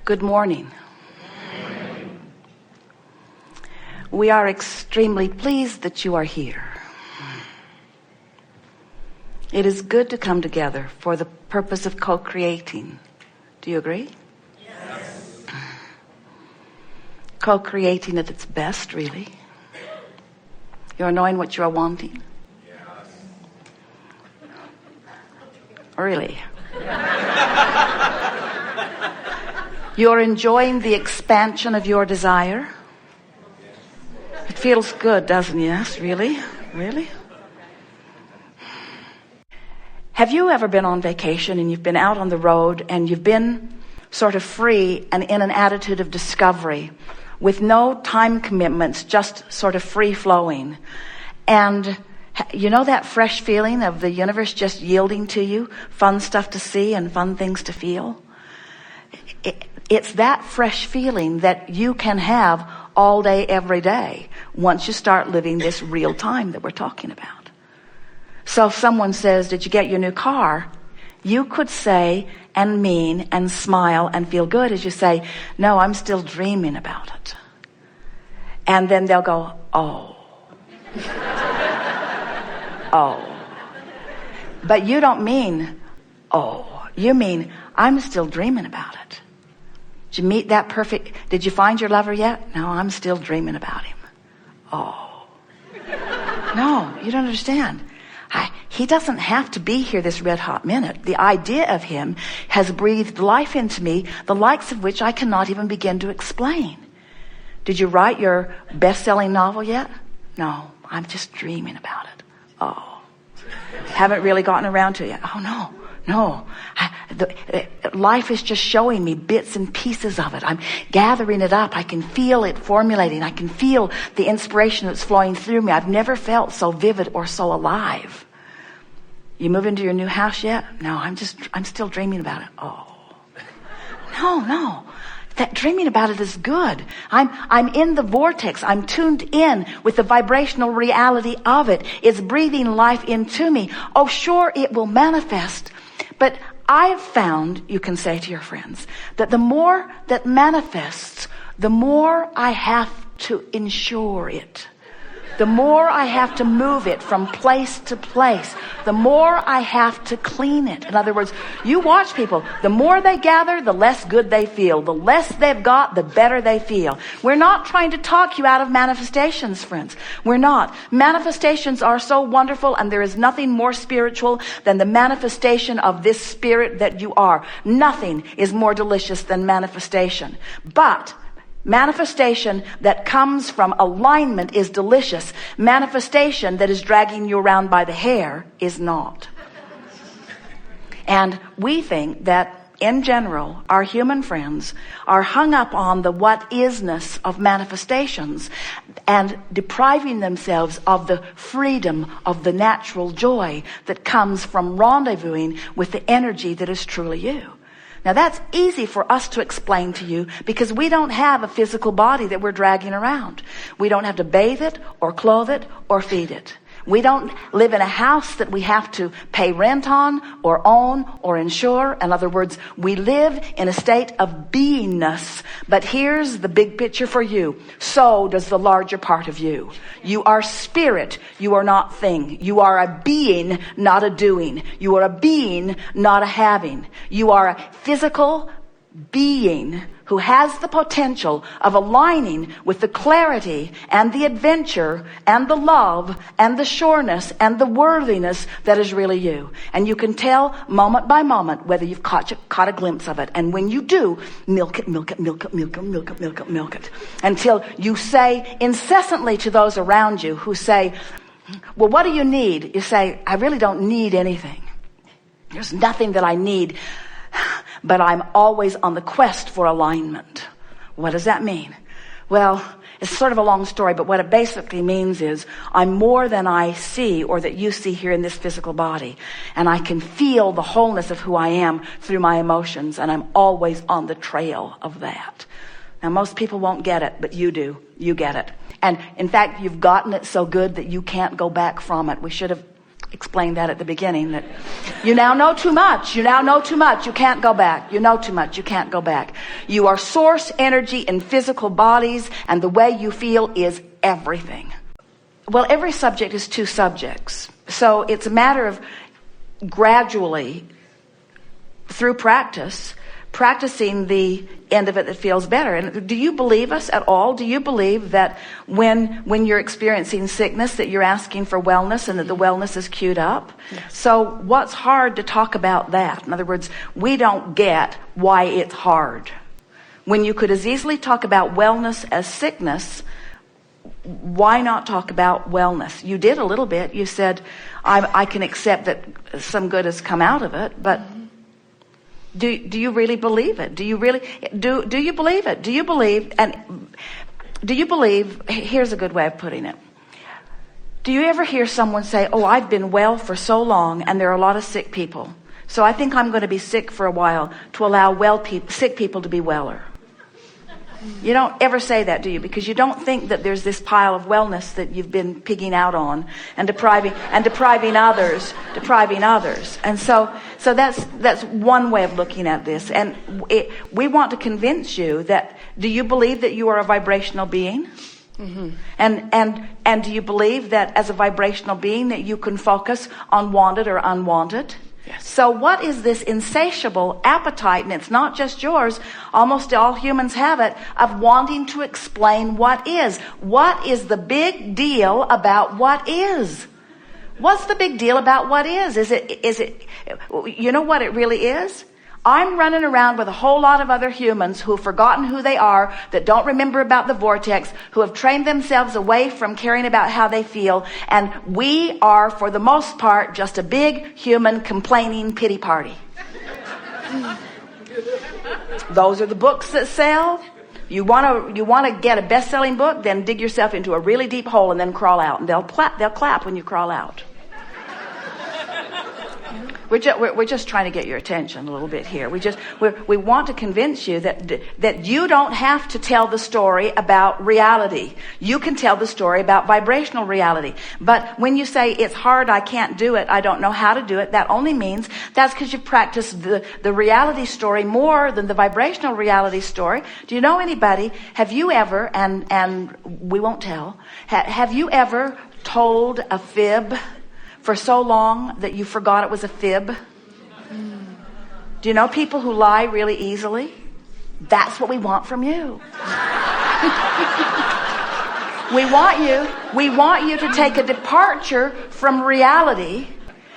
Good morning. We are extremely pleased that you are here. It is good to come together for the purpose of co-creating. Do you agree? Yes. Co-creating at its best, really. You're knowing what you are wanting? Yes. Really? You're enjoying the expansion of your desire? It feels good, doesn't it? Yes, really? Really? Have you ever been on vacation and you've been out on the road and you've been sort of free and in an attitude of discovery with no time commitments, just sort of free flowing? And you know that fresh feeling of the universe just yielding to you, fun stuff to see and fun things to feel? It's that fresh feeling that you can have all day, every day, once you start living this real time that we're talking about. So if someone says, did you get your new car? You could say and mean and smile and feel good as you say, no, I'm still dreaming about it. And then they'll go, oh. Oh. But you don't mean, oh. You mean, I'm still dreaming about it. Did you meet that perfect? Did you find your lover yet? No, I'm still dreaming about him. Oh. No, you don't understand. He doesn't have to be here this red hot minute. The idea of him has breathed life into me, the likes of which I cannot even begin to explain. Did you write your best-selling novel yet? No, I'm just dreaming about it. Oh. Haven't really gotten around to it yet. Oh, no. No, life is just showing me bits and pieces of it. I'm gathering it up. I can feel it formulating. I can feel the inspiration that's flowing through me. I've never felt so vivid or so alive. You move into your new house yet? No, I'm still dreaming about it. Oh, no. That dreaming about it is good. I'm in the vortex. I'm tuned in with the vibrational reality of it. It's breathing life into me. Oh, sure, it will manifest. But I've found, you can say to your friends, that the more that manifests, the more I have to ensure it. The more I have to move it from place to place. The more I have to clean it. In other words, you watch people. The more they gather, the less good they feel. The less they've got, the better they feel. We're not trying to talk you out of manifestations, friends. We're not. Manifestations are so wonderful, and there is nothing more spiritual than the manifestation of this spirit that you are. Nothing is more delicious than manifestation. But manifestation that comes from alignment is delicious. Manifestation that is dragging you around by the hair is not. And we think that, in general, our human friends are hung up on the what-isness of manifestations and depriving themselves of the freedom of the natural joy that comes from rendezvousing with the energy that is truly you. Now that's easy for us to explain to you because we don't have a physical body that we're dragging around. We don't have to bathe it or clothe it or feed it. We don't live in a house that we have to pay rent on or own or insure. In other words, we live in a state of beingness. But here's the big picture for you. So does the larger part of you. You are spirit. You are not thing. You are a being, not a doing. You are a being, not a having. You are a physical being who has the potential of aligning with the clarity and the adventure and the love and the sureness and the worthiness that is really you. And you can tell moment by moment whether you've caught a glimpse of it. And when you do, milk it, milk it, milk it, milk it, milk it, milk it, milk it. Until you say incessantly to those around you who say, well, what do you need? You say, I really don't need anything. There's nothing that I need. But I'm always on the quest for alignment. What does that mean? Well, it's sort of a long story, but what it basically means is I'm more than I see or that you see here in this physical body. And I can feel the wholeness of who I am through my emotions, and I'm always on the trail of that. Now, most people won't get it, but you do. You get it. And in fact, you've gotten it so good that you can't go back from it. We should have explained that at the beginning, that you now know too much. You now know too much. You can't go back. You know too much. You can't go back. You are source energy in physical bodies, and the way you feel is everything. Well, every subject is two subjects. So it's a matter of gradually, through practicing the end of it that feels better. And do you believe us at all? Do you believe that when you're experiencing sickness that you're asking for wellness and that the wellness is queued up? Yes. So what's hard to talk about that? In other words, we don't get why it's hard. When you could as easily talk about wellness as sickness, why not talk about wellness? You did a little bit. You said, I can accept that some good has come out of it, but do you really believe it? Do you really do you believe it? Do you believe here's a good way of putting it. Do you ever hear someone say, "Oh, I've been well for so long and there are a lot of sick people. So I think I'm going to be sick for a while to allow sick people to be weller." You don't ever say that, do you? Because you don't think that there's this pile of wellness that you've been pigging out on and depriving others. And so that's one way of looking at this. And we want to convince you that, do you believe that you are a vibrational being? Mm-hmm. And do you believe that as a vibrational being that you can focus on wanted or unwanted? Yes. So what is this insatiable appetite, and it's not just yours, almost all humans have it, of wanting to explain what is? What is the big deal about what is? What's the big deal about what is? Is it, you know what it really is? I'm running around with a whole lot of other humans who have forgotten who they are, that don't remember about the vortex, who have trained themselves away from caring about how they feel. And we are, for the most part, just a big human complaining pity party. Those are the books that sell. You want to get a best-selling book, then dig yourself into a really deep hole and then crawl out. And they'll clap when you crawl out. We're just trying to get your attention a little bit here. We want to convince you that you don't have to tell the story about reality. You can tell the story about vibrational reality. But when you say it's hard, I can't do it, I don't know how to do it, that only means that's because you've practiced the reality story more than the vibrational reality story. Do you know anybody? Have you ever, and we won't tell, have you ever told a fib for so long that you forgot it was a fib? Do you know people who lie really easily? That's what we want from you. We want you to take a departure from reality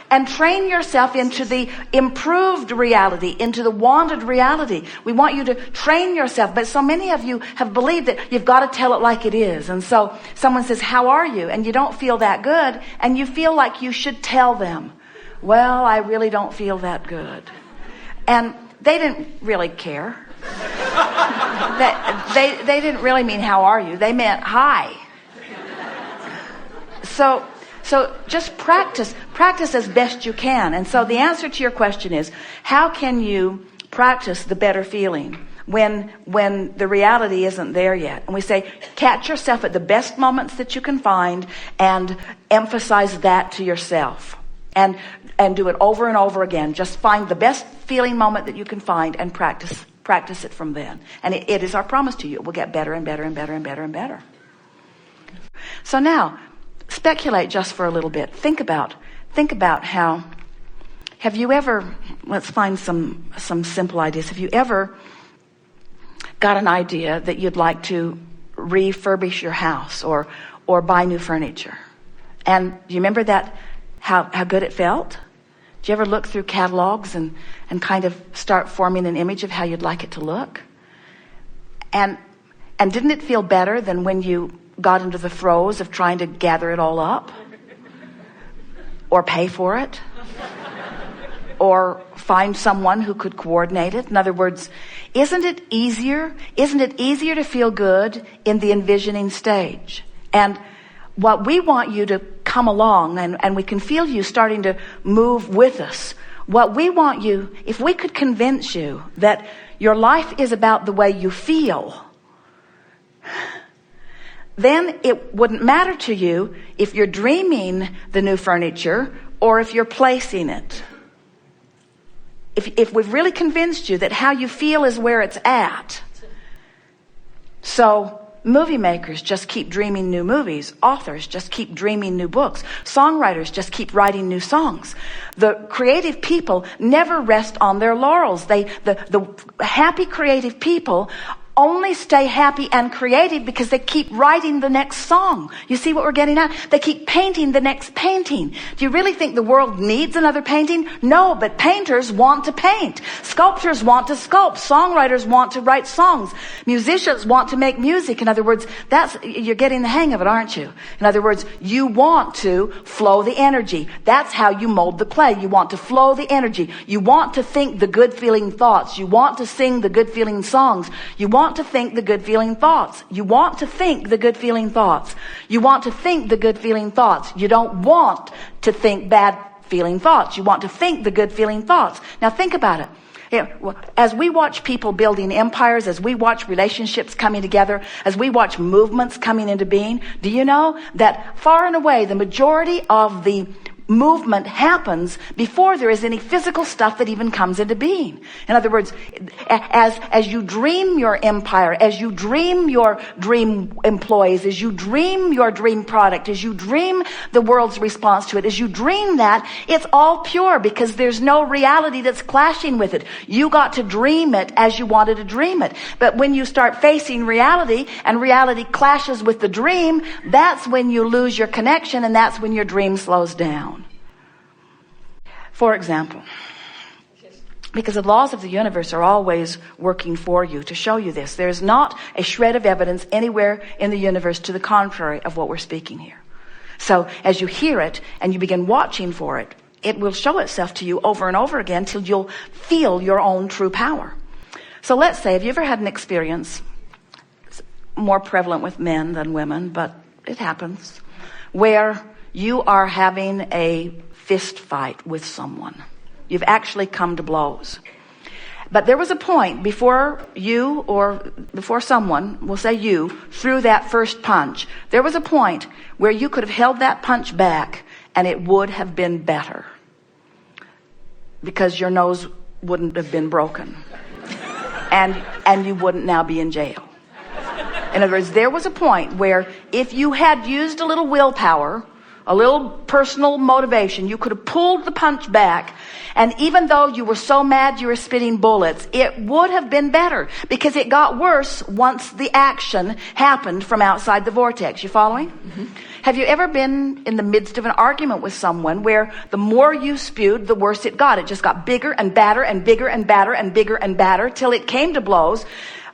and train yourself into the improved reality, into the wanted reality. We want you to train yourself. But so many of you have believed that you've got to tell it like it is. And so someone says, "How are you?" And you don't feel that good. And you feel like you should tell them, "Well, I really don't feel that good." And they didn't really care. They didn't really mean, "How are you?" They meant, "Hi." So just practice as best you can. And so the answer to your question is, how can you practice the better feeling when the reality isn't there yet? And we say, catch yourself at the best moments that you can find and emphasize that to yourself. And do it over and over again. Just find the best feeling moment that you can find and practice it from then. And it is our promise to you. It will get better and better and better and better and better. So now, speculate just for a little bit. Think about how, have you ever, let's find some simple ideas. Have you ever got an idea that you'd like to refurbish your house or buy new furniture? And do you remember that, how good it felt? Do you ever look through catalogs and kind of start forming an image of how you'd like it to look? And didn't it feel better than when you got into the throes of trying to gather it all up? Or pay for it? Or find someone who could coordinate it? In other words, isn't it easier to feel good in the envisioning stage? And what we want you to come along, and we can feel you starting to move with us. What we want you, if we could convince you that your life is about the way you feel, then it wouldn't matter to you if you're dreaming the new furniture or if you're placing it. If we've really convinced you that how you feel is where it's at. So movie makers just keep dreaming new movies. Authors just keep dreaming new books. Songwriters just keep writing new songs. The creative people never rest on their laurels. The happy creative people only stay happy and creative because they keep writing the next song. You see what we're getting at? They keep painting the next painting. Do you really think the world needs another painting? No, but painters want to paint. Sculptors want to sculpt. Songwriters want to write songs. Musicians want to make music. In other words, you're getting the hang of it, aren't you? In other words, you want to flow the energy. That's how you mold the clay. You want to flow the energy. You want to think the good feeling thoughts. You want to sing the good feeling songs. You want to think the good feeling thoughts. You want to think the good feeling thoughts. You want to think the good feeling thoughts. You don't want to think bad feeling thoughts. You want to think the good feeling thoughts. Now think about it. As we watch people building empires, as we watch relationships coming together, as we watch movements coming into being, do you know that far and away the majority of the movement happens before there is any physical stuff that even comes into being? In other words, as you dream your empire, as you dream your dream employees, as you dream your dream product, as you dream the world's response to it, as you dream that, it's all pure because there's no reality that's clashing with it. You got to dream it as you wanted to dream it. But when you start facing reality and reality clashes with the dream, that's when you lose your connection, and that's when your dream slows down. For example, because the laws of the universe are always working for you to show you this. There's not a shred of evidence anywhere in the universe to the contrary of what we're speaking here. So as you hear it and you begin watching for it, it will show itself to you over and over again till you'll feel your own true power. So let's say, have you ever had an experience, it's more prevalent with men than women, but it happens, where you are having a fist fight with someone. You've actually come to blows. But there was a point before you, or before someone, we'll say you, threw that first punch. There was a point where you could have held that punch back and it would have been better. Because your nose wouldn't have been broken. And you wouldn't now be in jail. In other words, there was a point where if you had used a little willpower, a little personal motivation, you could have pulled the punch back, and even though you were so mad you were spitting bullets, it would have been better because it got worse once the action happened from outside the vortex. You following? Mm-hmm. Have you ever been in the midst of an argument with someone where the more you spewed, the worse it got? It just got bigger and badder and bigger and badder and bigger and badder till it came to blows.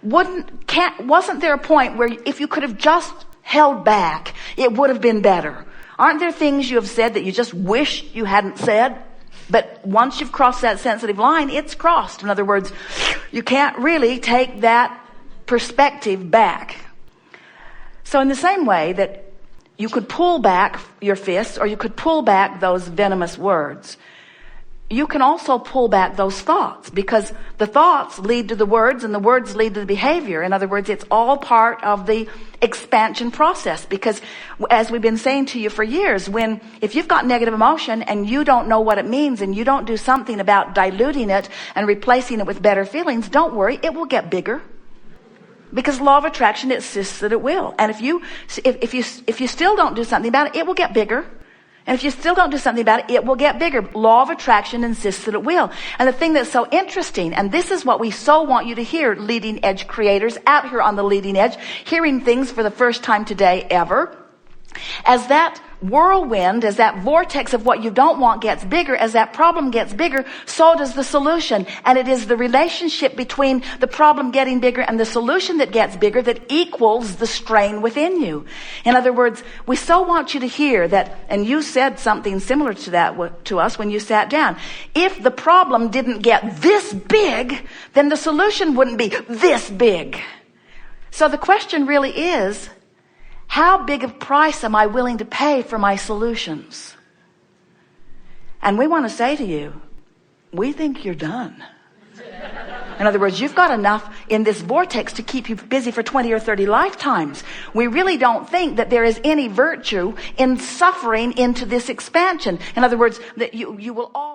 Wasn't there a point where if you could have just held back, it would have been better? Aren't there things you have said that you just wish you hadn't said? But once you've crossed that sensitive line, it's crossed. In other words, you can't really take that perspective back. So in the same way that you could pull back your fists, or you could pull back those venomous words, you can also pull back those thoughts, because the thoughts lead to the words and the words lead to the behavior. In other words, it's all part of the expansion process, because as we've been saying to you for years, if you've got negative emotion and you don't know what it means and you don't do something about diluting it and replacing it with better feelings, don't worry, it will get bigger. Because law of attraction insists that it will. And if you still don't do something about it, it will get bigger. And if you still don't do something about it, it will get bigger. Law of attraction insists that it will. And the thing that's so interesting, and this is what we so want you to hear, leading edge creators out here on the leading edge, hearing things for the first time today ever, as that whirlwind, as that vortex of what you don't want gets bigger, as that problem gets bigger, so does the solution. And it is the relationship between the problem getting bigger and the solution that gets bigger that equals the strain within you. In other words, we so want you to hear that, and you said something similar to that to us when you sat down. If the problem didn't get this big, then the solution wouldn't be this big. So the question really is, how big a price am I willing to pay for my solutions? And we want to say to you, we think you're done. In other words, you've got enough in this vortex to keep you busy for 20 or 30 lifetimes. We really don't think that there is any virtue in suffering into this expansion. In other words, that you will always